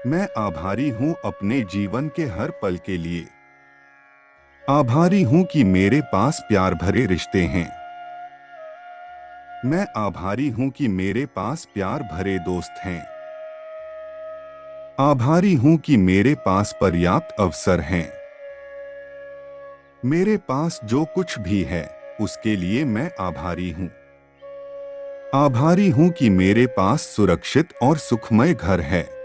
मैं आभारी हूँ अपने जीवन के हर पल के लिए। आभारी हूँ कि मेरे पास प्यार भरे रिश्ते हैं। मैं आभारी हूँ कि मेरे पास प्यार भरे दोस्त हैं। आभारी हूँ कि मेरे पास पर्याप्त अवसर हैं। मेरे पास जो कुछ भी है उसके लिए मैं आभारी हूँ। आभारी हूँ कि मेरे पास सुरक्षित और सुखमय घर है।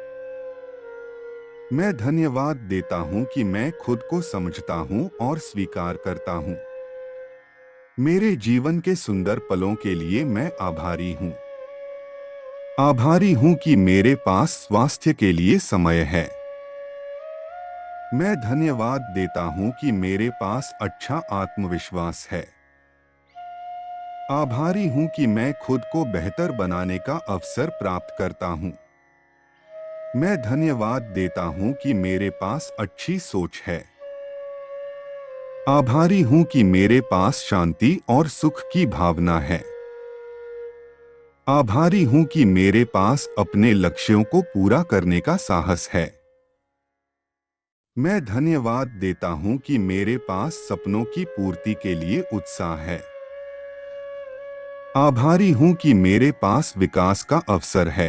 मैं धन्यवाद देता हूँ कि मैं खुद को समझता हूँ और स्वीकार करता हूँ। मेरे जीवन के सुंदर पलों के लिए मैं आभारी हूँ। आभारी हूँ कि मेरे पास स्वास्थ्य के लिए समय है। मैं धन्यवाद देता हूँ कि मेरे पास अच्छा आत्मविश्वास है। आभारी हूँ कि मैं खुद को बेहतर बनाने का अवसर प्राप्त करता हूँ। मैं धन्यवाद देता हूँ कि मेरे पास अच्छी सोच है। आभारी हूँ कि मेरे पास शांति और सुख की भावना है। आभारी हूँ कि मेरे पास अपने लक्ष्यों को पूरा करने का साहस है। मैं धन्यवाद देता हूँ कि मेरे पास सपनों की पूर्ति के लिए उत्साह है। आभारी हूँ कि मेरे पास विकास का अवसर है।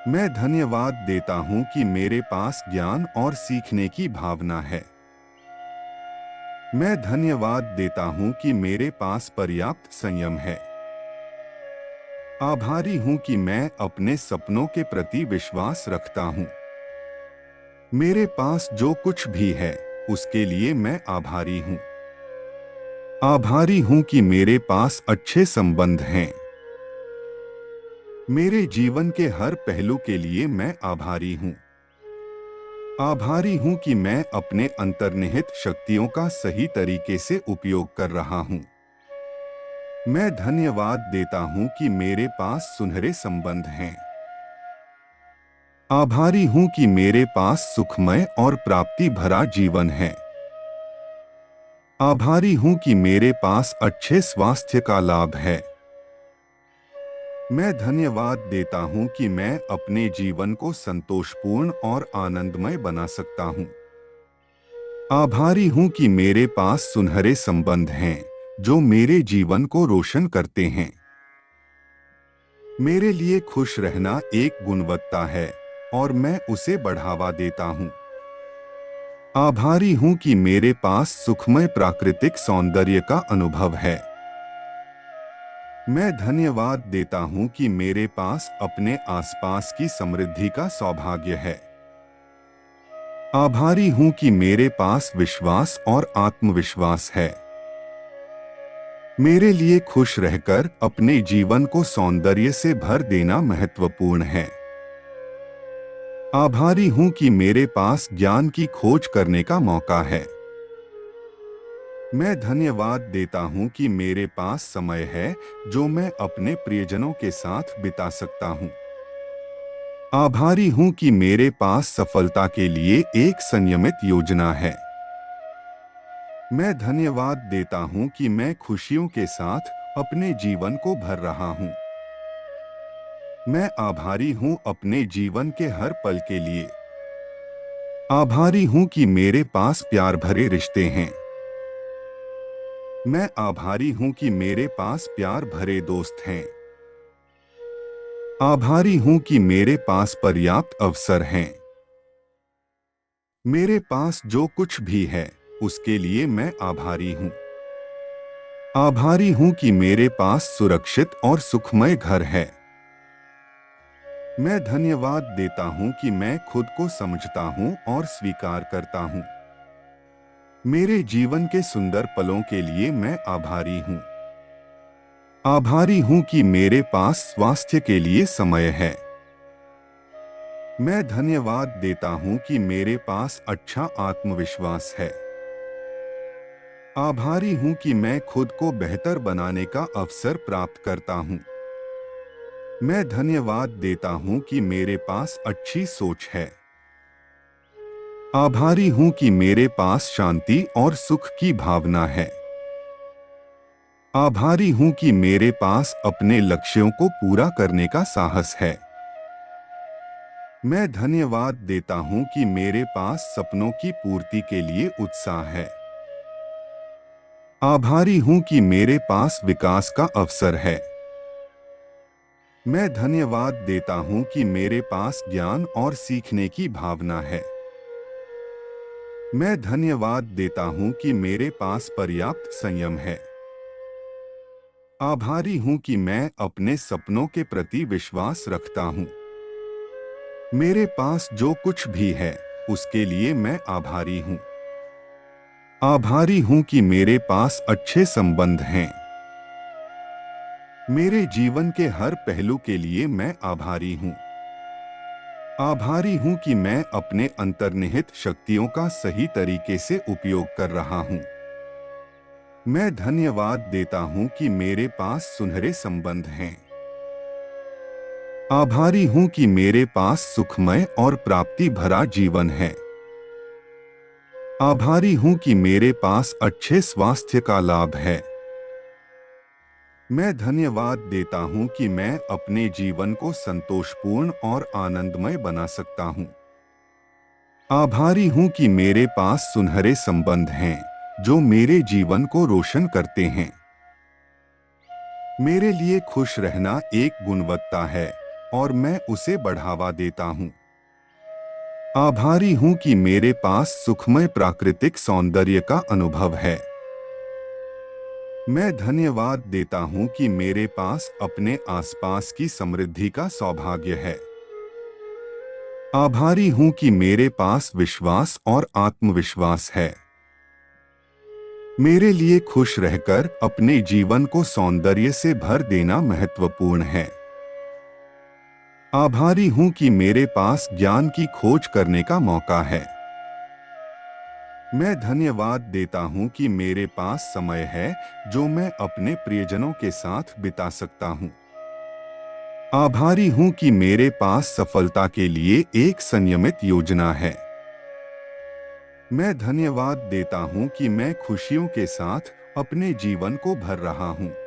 मैं धन्यवाद देता हूँ कि मेरे पास ज्ञान और सीखने की भावना है। मैं धन्यवाद देता हूँ कि मेरे पास पर्याप्त संयम है। आभारी हूँ कि मैं अपने सपनों के प्रति विश्वास रखता हूँ। मेरे पास जो कुछ भी है उसके लिए मैं आभारी हूँ। आभारी हूँ कि मेरे पास अच्छे संबंध हैं। मेरे जीवन के हर पहलू के लिए मैं आभारी हूँ। आभारी हूँ कि मैं अपने अंतर्निहित शक्तियों का सही तरीके से उपयोग कर रहा हूँ। मैं धन्यवाद देता हूँ कि मेरे पास सुनहरे संबंध हैं। आभारी हूँ कि मेरे पास सुखमय और प्राप्ति भरा जीवन है। आभारी हूँ कि मेरे पास अच्छे स्वास्थ्य का लाभ है। मैं धन्यवाद देता हूँ कि मैं अपने जीवन को संतोषपूर्ण और आनंदमय बना सकता हूँ। आभारी हूँ कि मेरे पास सुनहरे संबंध हैं जो मेरे जीवन को रोशन करते हैं। मेरे लिए खुश रहना एक गुणवत्ता है और मैं उसे बढ़ावा देता हूँ। आभारी हूँ कि मेरे पास सुखमय प्राकृतिक सौंदर्य का अनुभव है। मैं धन्यवाद देता हूँ कि मेरे पास अपने आसपास की समृद्धि का सौभाग्य है। आभारी हूँ कि मेरे पास विश्वास और आत्मविश्वास है। मेरे लिए खुश रहकर अपने जीवन को सौंदर्य से भर देना महत्वपूर्ण है। आभारी हूँ कि मेरे पास ज्ञान की खोज करने का मौका है। मैं धन्यवाद देता हूँ कि मेरे पास समय है जो मैं अपने प्रियजनों के साथ बिता सकता हूँ। आभारी हूँ कि मेरे पास सफलता के लिए एक संयमित योजना है। मैं धन्यवाद देता हूँ कि मैं खुशियों के साथ अपने जीवन को भर रहा हूँ। मैं आभारी हूँ अपने जीवन के हर पल के लिए। आभारी हूँ कि मेरे पास प्यार भरे रिश्ते हैं। मैं आभारी हूँ कि मेरे पास प्यार भरे दोस्त हैं। आभारी हूँ कि मेरे पास पर्याप्त अवसर हैं। मेरे पास जो कुछ भी है उसके लिए मैं आभारी हूँ। आभारी हूँ कि मेरे पास सुरक्षित और सुखमय घर है। मैं धन्यवाद देता हूँ कि मैं खुद को समझता हूँ और स्वीकार करता हूँ। मेरे जीवन के सुंदर पलों के लिए मैं आभारी हूँ। आभारी हूँ कि मेरे पास स्वास्थ्य के लिए समय है। मैं धन्यवाद देता हूँ कि मेरे पास अच्छा आत्मविश्वास है। आभारी हूँ कि मैं खुद को बेहतर बनाने का अवसर प्राप्त करता हूँ। मैं धन्यवाद देता हूँ कि मेरे पास अच्छी सोच है। आभारी हूँ कि मेरे पास शांति और सुख की भावना है। आभारी हूँ कि मेरे पास अपने लक्ष्यों को पूरा करने का साहस है। मैं धन्यवाद देता हूँ कि मेरे पास सपनों की पूर्ति के लिए उत्साह है। आभारी हूँ कि मेरे पास विकास का अवसर है। मैं धन्यवाद देता हूँ कि मेरे पास ज्ञान और सीखने की भावना है। मैं धन्यवाद देता हूँ कि मेरे पास पर्याप्त संयम है। आभारी हूँ कि मैं अपने सपनों के प्रति विश्वास रखता हूँ। मेरे पास जो कुछ भी है, उसके लिए मैं आभारी हूँ। आभारी हूँ कि मेरे पास अच्छे संबंध हैं। मेरे जीवन के हर पहलू के लिए मैं आभारी हूँ। आभारी हूँ कि मैं अपने अंतर्निहित शक्तियों का सही तरीके से उपयोग कर रहा हूँ। मैं धन्यवाद देता हूँ कि मेरे पास सुनहरे संबंध हैं। आभारी हूँ कि मेरे पास सुखमय और प्राप्ति भरा जीवन है। आभारी हूँ कि मेरे पास अच्छे स्वास्थ्य का लाभ है। मैं धन्यवाद देता हूँ कि मैं अपने जीवन को संतोषपूर्ण और आनंदमय बना सकता हूँ। आभारी हूँ कि मेरे पास सुनहरे संबंध हैं, जो मेरे जीवन को रोशन करते हैं। मेरे लिए खुश रहना एक गुणवत्ता है और मैं उसे बढ़ावा देता हूँ। आभारी हूँ कि मेरे पास सुखमय प्राकृतिक सौंदर्य का अनुभव है। मैं धन्यवाद देता हूँ कि मेरे पास अपने आसपास की समृद्धि का सौभाग्य है। आभारी हूँ कि मेरे पास विश्वास और आत्मविश्वास है। मेरे लिए खुश रहकर अपने जीवन को सौंदर्य से भर देना महत्वपूर्ण है। आभारी हूँ कि मेरे पास ज्ञान की खोज करने का मौका है। मैं धन्यवाद देता हूँ कि मेरे पास समय है जो मैं अपने प्रियजनों के साथ बिता सकता हूँ। आभारी हूँ कि मेरे पास सफलता के लिए एक संयमित योजना है। मैं धन्यवाद देता हूँ कि मैं खुशियों के साथ अपने जीवन को भर रहा हूँ।